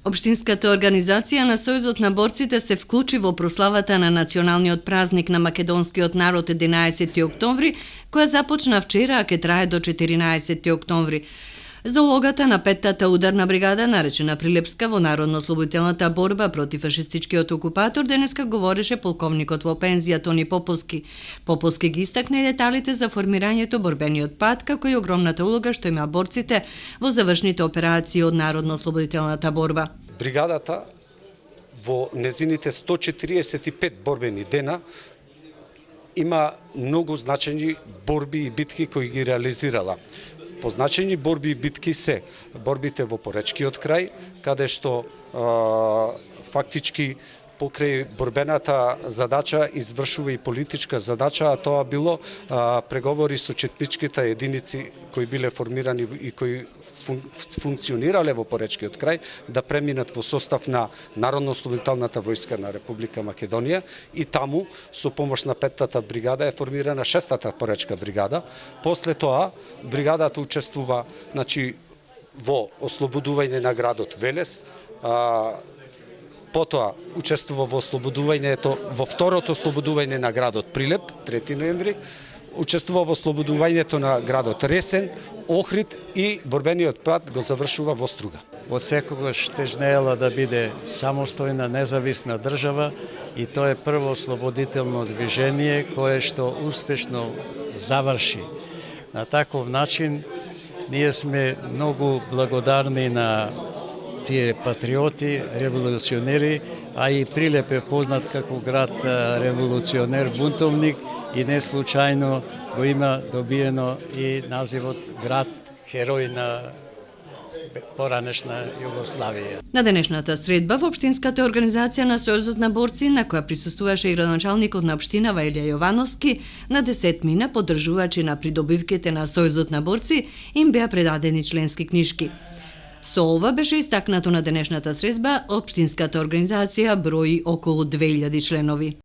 Општинската организација на Сојузот на борците се вклучи во прославата на националниот празник на македонскиот народ 11 октомври, која започна вчера, а ќе трае до 14 октомври. За улогата на петтата ударна бригада, наречена Прилепска, во народно-ослободителната борба против фашистичкиот окупатор, денеска говореше полковникот во пензија Тони Поповски. Поповски ги истакна и деталите за формирањето борбениот пат, како и огромната улога што има борците во завршните операции од народно-ослободителната борба. Бригадата во незините 145 борбени дена има многу значајни борби и битки кои ги реализирала. Позначени борби и битки се борбите во Поречкиот крај, каде што фактички покрај борбената задача извршува и политичка задача, а тоа било преговори со четничките единици кои биле формирани и кои функционирале во Поречкиот крај, да преминат во состав на Народно-ослободителната војска на Република Македонија и таму со помош на петтата бригада е формирана шестата Поречка бригада. После тоа бригадата учествува во ослободување на градот Велес, потоа учествува во ослободувањето, во второто ослободување на градот Прилеп, 3 ноември, учествува во ослободувањето на градот Ресен, Охрид и борбениот пат го завршува во Струга. Од секогаш тежнеела да биде самостојна, независна држава и тоа е прво ослободително движение кое што успешно заврши. На таков начин ние сме многу благодарни на тие патриоти, револуционери, а и Прилеп е познат како град револуционер, бунтовник и не случајно го има добиено и називот град херој на поранешна Југославија. На денешната средба во Општинската организација на Сојузот на борци, на која присуствуваше и градоначалникот на општинава Илија Јовановски, на 10 мина поддржувачи на придобивките на Сојузот на борци им беа предадени членски книшки. Со ова беше истакнато на денешната средба, Општинската организација брои околу 2000 членови.